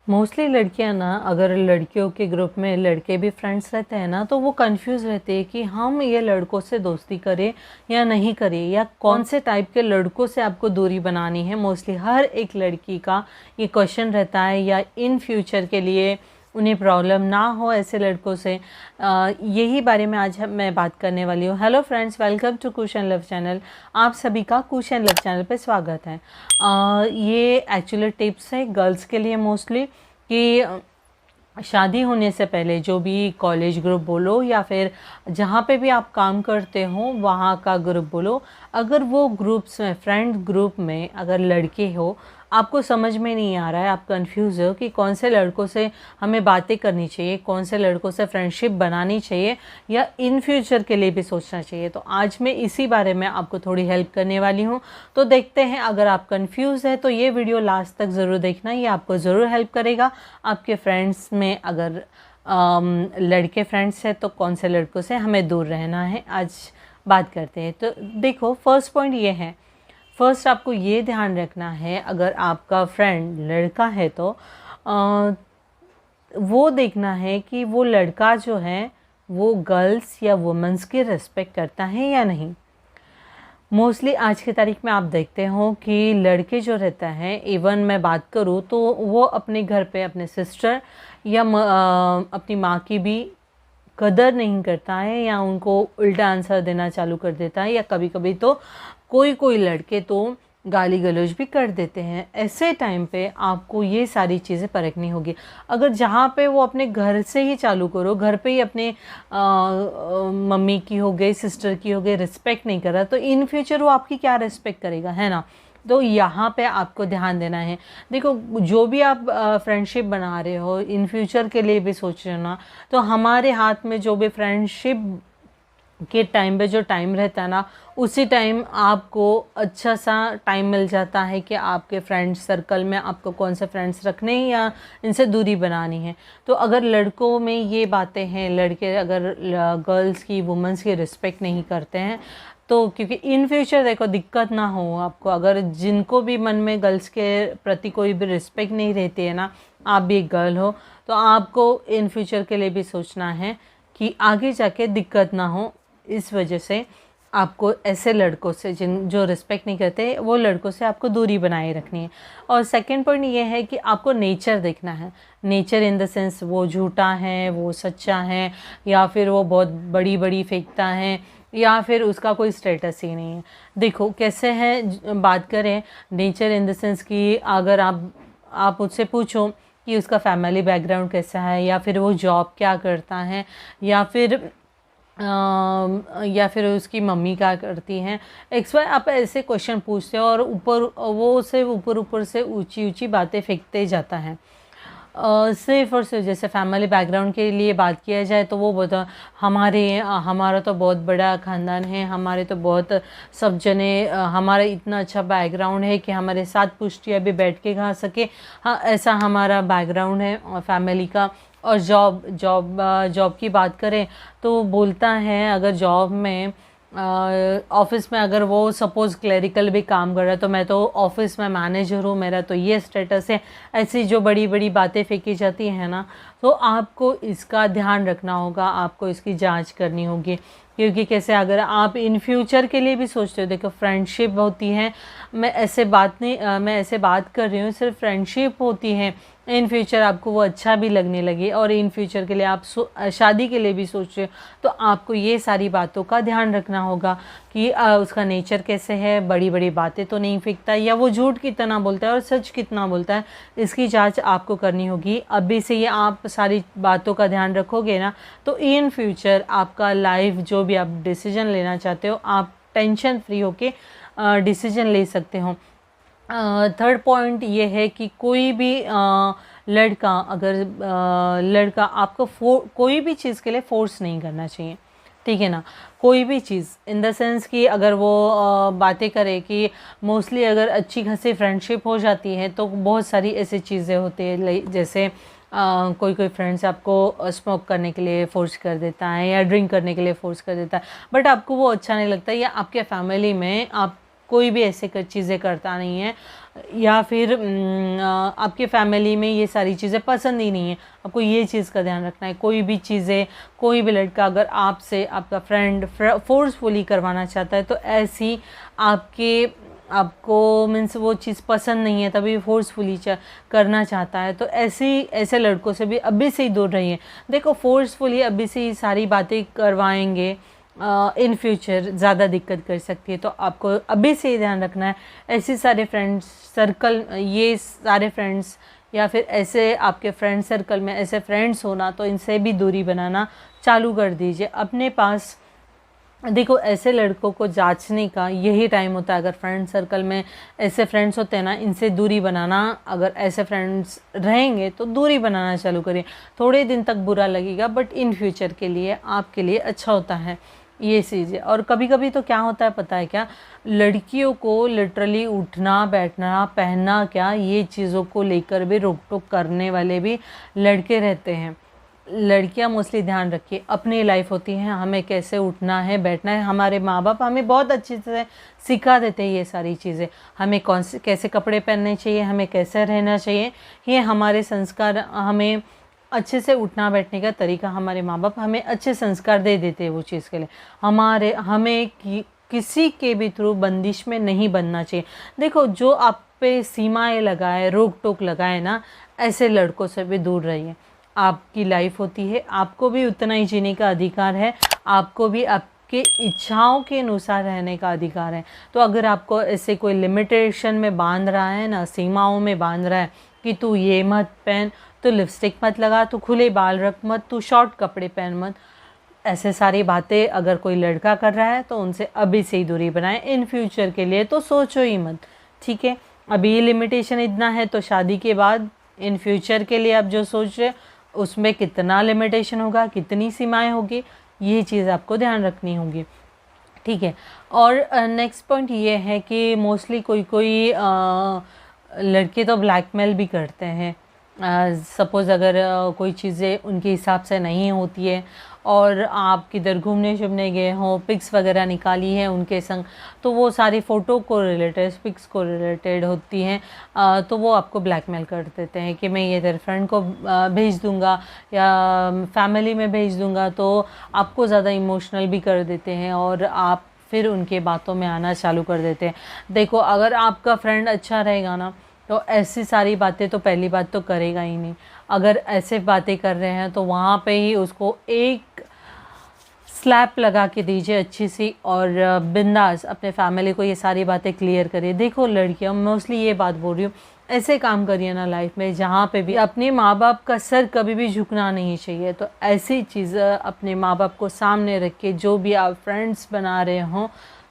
Mostly लड़कियां ना, अगर लड़कियों के ग्रुप में लड़के भी फ्रेंड्स रहते हैं ना, तो वो कंफ्यूज रहते हैं कि हम ये लड़कों से दोस्ती करें या नहीं करें, या कौन से टाइप के लड़कों से आपको दूरी बनानी है। मोस्टली हर एक लड़की का ये क्वेश्चन रहता है, या इन फ्यूचर के लिए उन्हें प्रॉब्लम ना हो ऐसे लड़कों से। यही बारे में आज मैं बात करने वाली हूँ। Hello friends, welcome to Kush and Luv channel. आप सभी का कुश एंड लव चैनल पे स्वागत है। ये एक्चुअली टिप्स है गर्ल्स के लिए मोस्टली, कि शादी होने से पहले जो भी कॉलेज ग्रुप बोलो या फिर जहाँ पे भी आप काम करते हो वहाँ का ग्रुप बोलो, अगर वो ग्रुप्स में, फ्रेंड ग्रुप में अगर लड़के हो, आपको समझ में नहीं आ रहा है, आप कंफ्यूज हो कि कौन से लड़कों से हमें बातें करनी चाहिए, कौन से लड़कों से फ्रेंडशिप बनानी चाहिए, या इन फ्यूचर के लिए भी सोचना चाहिए, तो आज मैं इसी बारे में आपको थोड़ी हेल्प करने वाली हूँ। तो देखते हैं, अगर आप कंफ्यूज है तो ये वीडियो लास्ट तक ज़रूर देखना, ये आपको ज़रूर हेल्प करेगा। आपके फ्रेंड्स में अगर लड़के फ्रेंड्स हैं तो कौन से लड़कों से हमें दूर रहना है, आज बात करते हैं। तो देखो, फर्स्ट पॉइंट ये है, फर्स्ट आपको ये ध्यान रखना है, अगर आपका फ्रेंड लड़का है तो वो देखना है कि वो लड़का जो है वो गर्ल्स या वुमेंस की रिस्पेक्ट करता है या नहीं। मोस्टली आज की तारीख में आप देखते हो कि लड़के जो रहता है, इवन मैं बात करूँ तो वो अपने घर पे अपने सिस्टर या अपनी माँ की भी कदर नहीं करता है, या उनको उल्टा आंसर देना चालू कर देता है, या कभी कभी तो कोई कोई लड़के तो गाली गलौज भी कर देते हैं। ऐसे टाइम पे आपको ये सारी चीज़ें परखनी होगी। अगर जहाँ पे वो अपने घर से ही चालू करो, घर पे ही अपने मम्मी की हो गई, सिस्टर की हो गई रिस्पेक्ट नहीं कर रहा, तो इन फ्यूचर वो आपकी क्या रिस्पेक्ट करेगा, है ना। तो यहाँ पे आपको ध्यान देना है। देखो, जो भी आप फ्रेंडशिप बना रहे हो, इन फ्यूचर के लिए भी सोच रहे हो ना, तो हमारे हाथ में जो भी फ्रेंडशिप के टाइम पे जो टाइम रहता है ना, उसी टाइम आपको अच्छा सा टाइम मिल जाता है कि आपके फ्रेंड सर्कल में आपको कौन से फ्रेंड्स रखने हैं या इनसे दूरी बनानी है। तो अगर लड़कों में ये बातें हैं, लड़के अगर गर्ल्स की, वुमेंस की रिस्पेक्ट नहीं करते हैं, तो क्योंकि इन फ्यूचर देखो दिक्कत ना हो आपको, अगर जिनको भी मन में गर्ल्स के प्रति कोई भी रिस्पेक्ट नहीं रहती है ना, आप भी एक गर्ल हो, तो आपको इन फ्यूचर के लिए भी सोचना है कि आगे जाके दिक्कत ना हो। इस वजह से आपको ऐसे लड़कों से जो रिस्पेक्ट नहीं करते, वो लड़कों से आपको दूरी बनाए रखनी है। और सेकंड पॉइंट ये है कि आपको नेचर देखना है। नेचर इन द सेंस, वो झूठा है, वो सच्चा है, या फिर वो बहुत बड़ी बड़ी फेंकता है, या फिर उसका कोई स्टेटस ही नहीं है। देखो कैसे है, बात करें नेचर इन द सेंस कि अगर आप उससे पूछो कि उसका फैमिली बैकग्राउंड कैसा है, या फिर वो जॉब क्या करता है, या फिर उसकी मम्मी क्या करती हैं, एक्स वाई, आप ऐसे क्वेश्चन पूछते हो और ऊपर वो उसे ऊपर ऊपर से ऊंची ऊंची बातें फेंकते जाता है। सिर्फ और सिर्फ जैसे फैमिली बैकग्राउंड के लिए बात किया जाए तो वो बता, हमारा तो बहुत बड़ा ख़ानदान है, हमारे तो बहुत सब जने, हमारा इतना अच्छा बैकग्राउंड है कि हमारे 7 पुश्तियाँ भी बैठ के खा सके, हाँ ऐसा हमारा बैकग्राउंड है और फैमिली का। और जॉब की बात करें तो बोलता है, अगर जॉब में ऑफिस में अगर वो सपोज़ क्लरिकल भी काम कर रहा है, तो मैं तो ऑफिस में मैनेजर हूँ, मेरा तो ये स्टेटस है। ऐसी जो बड़ी बड़ी बातें फेंकी जाती हैं ना, तो आपको इसका ध्यान रखना होगा, आपको इसकी जांच करनी होगी। क्योंकि कैसे, अगर आप इन फ्यूचर के लिए भी सोचते हो, देखो फ्रेंडशिप होती है, मैं ऐसे बात कर रही हूँ, सिर्फ फ्रेंडशिप होती है। इन फ्यूचर आपको वो अच्छा भी लगने लगे और इन फ्यूचर के लिए आप शादी के लिए भी सोच रहे हो, तो आपको ये सारी बातों का ध्यान रखना होगा कि उसका नेचर कैसे है, बड़ी बड़ी बातें तो नहीं फेंकता, या वो झूठ कितना बोलता है और सच कितना बोलता है, इसकी जांच आपको करनी होगी। अभी से ये आप सारी बातों का ध्यान रखोगे ना, तो इन फ्यूचर आपका लाइफ जो भी आप डिसीजन लेना चाहते हो, आप टेंशन फ्री होके डिसीजन ले सकते हो। थर्ड पॉइंट ये है कि कोई भी लड़का, अगर लड़का आपको कोई भी चीज़ के लिए फोर्स नहीं करना चाहिए, ठीक है ना। कोई भी चीज़ इन द सेंस कि अगर वो बातें करे, कि मोस्टली अगर अच्छी खासी फ्रेंडशिप हो जाती है तो बहुत सारी ऐसी चीज़ें होती है, जैसे कोई फ्रेंड्स आपको स्मोक करने के लिए फ़ोर्स कर देता है, या ड्रिंक करने के लिए फ़ोर्स कर देता है, बट आपको वो अच्छा नहीं लगता, या आपके फैमिली में आप कोई भी ऐसे चीज़ें करता नहीं है, या फिर आपके फैमिली में ये सारी चीज़ें पसंद ही नहीं है, आपको ये चीज़ का ध्यान रखना है। कोई भी चीज़ें, कोई भी लड़का अगर आपसे, आपका फ्रेंड फोर्सफुली करवाना चाहता है तो ऐसी आपको मीन्स वो चीज़ पसंद नहीं है तभी फोर्सफुली करना चाहता है, तो ऐसे लड़कों से भी अभी से ही दूर रहिए। देखो फोर्सफुली अभी से ही सारी बातें करवाएंगे, इन फ्यूचर ज़्यादा दिक्कत कर सकती है, तो आपको अभी से ही ध्यान रखना है। ऐसे सारे फ्रेंड्स सर्कल, ये सारे फ्रेंड्स या फिर ऐसे आपके फ्रेंड सर्कल में ऐसे फ्रेंड्स होना, तो इनसे भी दूरी बनाना चालू कर दीजिए अपने पास। देखो ऐसे लड़कों को जांचने का यही टाइम होता है। अगर फ्रेंड सर्कल में ऐसे फ्रेंड्स होते हैं ना, इनसे दूरी बनाना, अगर ऐसे फ्रेंड्स रहेंगे तो दूरी बनाना चालू करिए। थोड़े दिन तक बुरा लगेगा बट इन फ्यूचर के लिए आपके लिए अच्छा होता है ये चीज़ें। और कभी कभी तो क्या होता है पता है क्या, लड़कियों को लिटरली उठना बैठना पहनना क्या, ये चीज़ों को लेकर भी रोक टोक करने वाले भी लड़के रहते हैं। लड़कियां मोस्टली ध्यान रखिए, अपनी लाइफ होती है, हमें कैसे उठना है बैठना है। हमारे माँ बाप हमें बहुत अच्छी से सिखा देते हैं ये सारी चीज़ें, हमें कौन से कैसे कपड़े पहनने चाहिए, हमें कैसे रहना चाहिए, ये हमारे संस्कार, हमें अच्छे से उठना बैठने का तरीका, हमारे माँ बाप हमें अच्छे संस्कार दे देते हैं वो चीज़ के लिए। हमें किसी के भी थ्रू बंदिश में नहीं बनना चाहिए। देखो जो आप पे सीमाएं लगाए, रोक टोक लगाए ना, ऐसे लड़कों से भी दूर रहिए। आपकी लाइफ होती है, आपको भी उतना ही जीने का अधिकार है, आपको भी आपके इच्छाओं के अनुसार रहने का अधिकार है। तो अगर आपको ऐसे कोई लिमिटेशन में बांध रहा है ना, सीमाओं में बांध रहा है कि तू ये मत पहन, तू लिपस्टिक मत लगा, तू खुले बाल रख मत, तू शॉर्ट कपड़े पहन मत, ऐसे सारी बातें अगर कोई लड़का कर रहा है तो उनसे अभी से ही दूरी बनाएं। इन फ्यूचर के लिए तो सोचो ही मत, ठीक है। अभी ये लिमिटेशन इतना है तो शादी के बाद इन फ्यूचर के लिए आप जो सोच रहे उसमें कितना लिमिटेशन होगा, कितनी सीमाएं होगी, ये चीज़ आपको ध्यान रखनी होगी, ठीक है। और नेक्स्ट पॉइंट ये है कि मोस्टली कोई लड़के तो ब्लैकमेल भी करते हैं। सपोज़ अगर कोई चीज़ें उनके हिसाब से नहीं होती है और आप किधर घूमने शुमने गए हो, पिक्स वगैरह निकाली है उनके संग, तो वो सारी फ़ोटो को रिलेटेड, पिक्स को रिलेटेड होती हैं, तो वो आपको ब्लैकमेल कर देते हैं कि मैं ये तेरे फ्रेंड को भेज दूंगा या फैमिली में भेज दूंगा, तो आपको ज़्यादा इमोशनल भी कर देते हैं और आप फिर उनके बातों में आना चालू कर देते हैं। देखो अगर आपका फ्रेंड अच्छा रहेगा ना तो ऐसी सारी बातें तो पहली बात तो करेगा ही नहीं। अगर ऐसे बातें कर रहे हैं तो वहाँ पे ही उसको एक स्लैप लगा के दीजिए अच्छी सी और बिंदास अपने फैमिली को ये सारी बातें क्लियर करिए। देखो लड़कियाँ, मोस्टली ये बात बोल रही हूँ, ऐसे काम करिए ना लाइफ में जहाँ पे भी अपने माँ बाप का सर कभी भी झुकना नहीं चाहिए। तो ऐसी चीज़ अपने माँ बाप को सामने रख के जो भी आप फ्रेंड्स बना रहे हों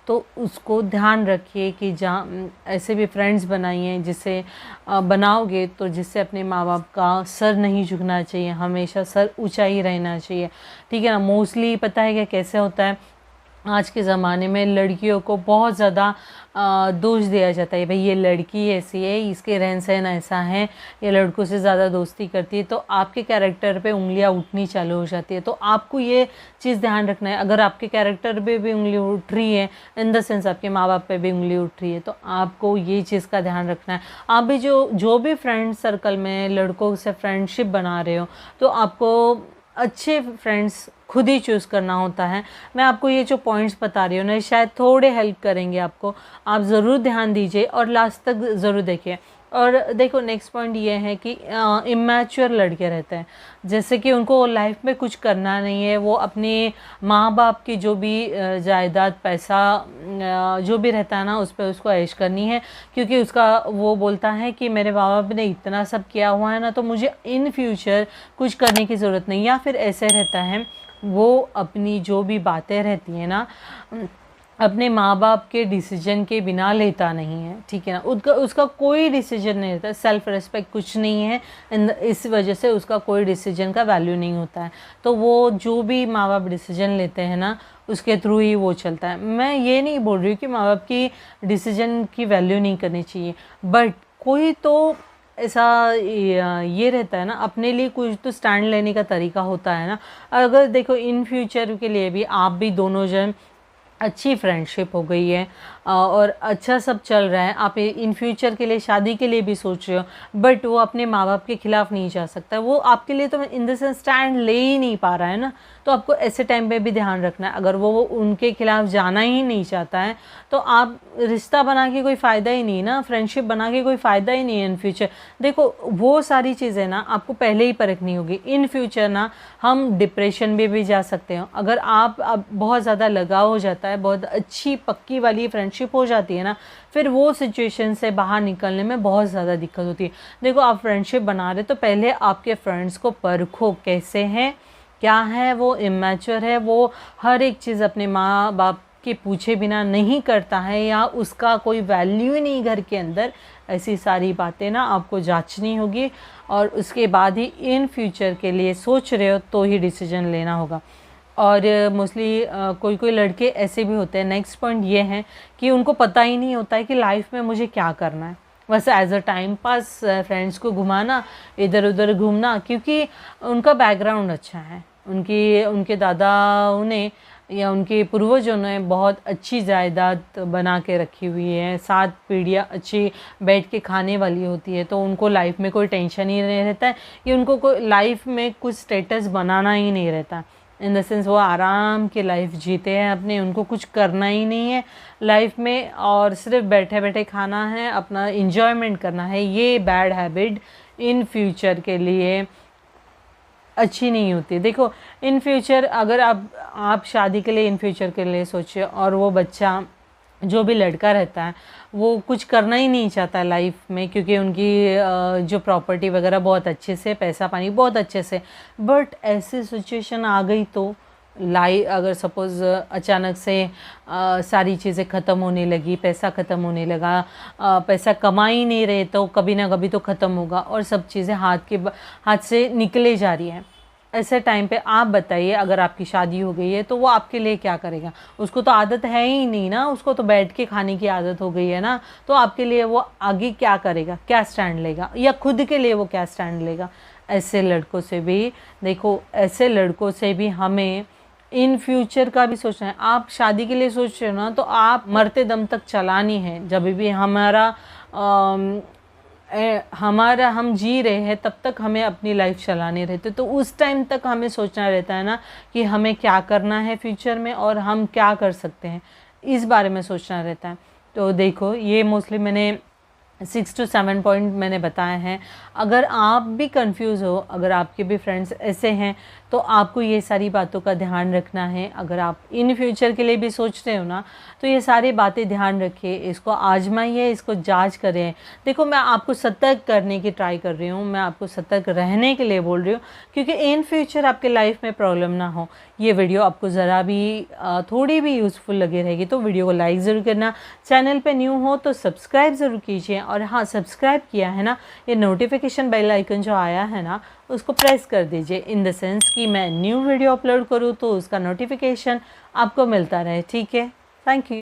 तो उसको ध्यान रखिए कि जहाँ ऐसे भी फ्रेंड्स बनाइए जिससे बनाओगे तो जिससे अपने माँ बाप का सर नहीं झुकना चाहिए, हमेशा सर ऊंचा ही रहना चाहिए, ठीक है ना। मोस्टली पता है क्या कैसे होता है, आज के ज़माने में लड़कियों को बहुत ज़्यादा दोष दिया जाता है, भाई ये लड़की ऐसी है, इसके रहन सहन ऐसा है, ये लड़कों से ज़्यादा दोस्ती करती है, तो आपके कैरेक्टर पे उंगलियां उठनी चालू हो जाती है। तो आपको ये चीज़ ध्यान रखना है, अगर आपके कैरेक्टर पे भी उंगली उठ रही है, इन द सेंस आपके माँ बाप पे भी उंगली उठ रही है, तो आपको ये चीज़ का ध्यान रखना है। आप भी जो भी फ्रेंड सर्कल में लड़कों से फ्रेंडशिप बना रहे हो तो आपको अच्छे फ्रेंड्स खुद ही चूज़ करना होता है। मैं आपको ये जो पॉइंट्स बता रही हूँ ना, शायद थोड़े हेल्प करेंगे आपको, आप ज़रूर ध्यान दीजिए और लास्ट तक ज़रूर देखिए। और देखो नेक्स्ट पॉइंट ये है कि इमैच्योर लड़के रहते हैं, जैसे कि उनको लाइफ में कुछ करना नहीं है, वो अपने माँ बाप की जो भी जायदाद पैसा जो भी रहता है ना उस पर उसको ऐश करनी है, क्योंकि उसका वो बोलता है कि मेरे माँ बाप ने इतना सब किया हुआ है ना, तो मुझे इन फ्यूचर कुछ करने की ज़रूरत नहीं। या फिर ऐसे रहता है वो अपनी जो भी बातें रहती हैं ना अपने माँ बाप के डिसीजन के बिना लेता नहीं है, ठीक है ना। उसका कोई डिसीजन नहीं रहता, सेल्फ रिस्पेक्ट कुछ नहीं है, इस वजह से उसका कोई डिसीजन का वैल्यू नहीं होता है। तो वो जो भी माँ बाप डिसीजन लेते हैं ना उसके थ्रू ही वो चलता है। मैं ये नहीं बोल रही हूँ कि माँ बाप की डिसीजन की वैल्यू नहीं करनी चाहिए, बट कोई तो ऐसा ये रहता है ना, अपने लिए कुछ तो स्टैंड लेने का तरीका होता है ना। अगर देखो इन फ्यूचर के लिए भी आप भी दोनों जन अच्छी फ्रेंडशिप हो गई है, और अच्छा सब चल रहा है, आप इन फ्यूचर के लिए शादी के लिए भी सोच रहे हो, बट वो अपने माँ बाप के खिलाफ़ नहीं जा सकता, वो आपके लिए तो इन द सेंस स्टैंड ले ही नहीं पा रहा है ना। तो आपको ऐसे टाइम पे भी ध्यान रखना है, अगर वो उनके खिलाफ़ जाना ही नहीं चाहता है तो आप रिश्ता बना के कोई फ़ायदा ही नहीं ना, फ्रेंडशिप बना के कोई फ़ायदा ही नहीं है इन फ्यूचर। देखो वो सारी चीज़ें ना आपको पहले ही परखनी होगी। इन फ्यूचर ना हम डिप्रेशन में भी जा सकते हो, अगर आप अब बहुत ज़्यादा लगाव हो जाता है, बहुत अच्छी पक्की वाली फ्रेंडशिप हो जाती है ना, फिर वो सिचुएशन से बाहर निकलने में बहुत ज़्यादा दिक्कत होती है। देखो आप फ्रेंडशिप बना रहे तो पहले आपके फ्रेंड्स को परखो, कैसे हैं, क्या है, वो इमैच्योर है, वो हर एक चीज़ अपने माँ बाप के पूछे बिना नहीं करता है, या उसका कोई वैल्यू ही नहीं घर के अंदर, ऐसी सारी बातें ना आपको जांचनी होगी। और उसके बाद ही इन फ्यूचर के लिए सोच रहे हो तो ही डिसीजन लेना होगा। और मोस्टली कोई कोई लड़के ऐसे भी होते हैं, नेक्स्ट पॉइंट ये है कि उनको पता ही नहीं होता है कि लाइफ में मुझे क्या करना है, बस as a time pass friends को घुमाना, इधर उधर घूमना, क्योंकि उनका बैकग्राउंड अच्छा है, उनके दादाओं ने या उनके पूर्वजों ने बहुत अच्छी जायदाद बना के रखी हुई है, 7 पीढ़ियाँ अच्छी बैठ के खाने वाली होती है, तो उनको लाइफ में कोई टेंशन ही नहीं रहता है कि उनको कोई लाइफ में कुछ स्टेटस बनाना ही नहीं रहता। इन द सेंस वो आराम की लाइफ जीते हैं अपने, उनको कुछ करना ही नहीं है लाइफ में, और सिर्फ बैठे बैठे खाना है, अपना इंजॉयमेंट करना है। ये बैड हैबिट इन फ्यूचर के लिए अच्छी नहीं होती। देखो इन फ्यूचर अगर आप शादी के लिए इन फ्यूचर के लिए सोचिए, और वो बच्चा जो भी लड़का रहता है वो कुछ करना ही नहीं चाहता लाइफ में, क्योंकि उनकी जो प्रॉपर्टी वगैरह बहुत अच्छे से, पैसा पानी बहुत अच्छे से, बट ऐसी सिचुएशन आ गई तो अगर सपोज़ अचानक से सारी चीज़ें ख़त्म होने लगी, पैसा ख़त्म होने लगा, पैसा कमा ही नहीं रहे तो कभी ना कभी तो ख़त्म होगा, और सब चीज़ें हाथ से निकले जा रही हैं। ऐसे टाइम पे आप बताइए, अगर आपकी शादी हो गई है तो वो आपके लिए क्या करेगा? उसको तो आदत है ही नहीं ना, उसको तो बैठ के खाने की आदत हो गई है ना, तो आपके लिए वो आगे क्या करेगा, क्या स्टैंड लेगा, या खुद के लिए वो क्या स्टैंड लेगा? ऐसे लड़कों से भी देखो, ऐसे लड़कों से भी हमें इन फ्यूचर का भी सोचना है। आप शादी के लिए सोच रहे हो ना, तो आप मरते दम तक चलानी है। जब भी हमारा हम जी रहे हैं तब तक हमें अपनी लाइफ चलानी रहती है, तो उस टाइम तक हमें सोचना रहता है ना कि हमें क्या करना है फ्यूचर में और हम क्या कर सकते हैं, इस बारे में सोचना रहता है। तो देखो ये मोस्टली मैंने 6 to 7 पॉइंट मैंने बताए हैं। अगर आप भी कंफ्यूज हो, अगर आपके भी फ्रेंड्स ऐसे हैं, तो आपको ये सारी बातों का ध्यान रखना है। अगर आप इन फ्यूचर के लिए भी सोचते हो ना, तो ये सारी बातें ध्यान रखिए, इसको आजमाइए, इसको जांच करें। देखो मैं आपको सतर्क करने की ट्राई कर रही हूँ, मैं आपको सतर्क रहने के लिए बोल रही हूँ, क्योंकि इन फ्यूचर आपके लाइफ में प्रॉब्लम ना हो। ये वीडियो आपको ज़रा भी थोड़ी भी यूज़फुल लगी रहेगी तो वीडियो को लाइक ज़रूर करना। चैनल पे न्यू हो तो सब्सक्राइब ज़रूर कीजिए, और हाँ सब्सक्राइब किया है ना, ये नोटिफिकेशन बेल आइकन जो आया है ना, उसको प्रेस कर दीजिए, इन द सेंस कि मैं न्यू वीडियो अपलोड करूँ तो उसका नोटिफिकेशन आपको मिलता रहे। ठीक है, थैंक यू।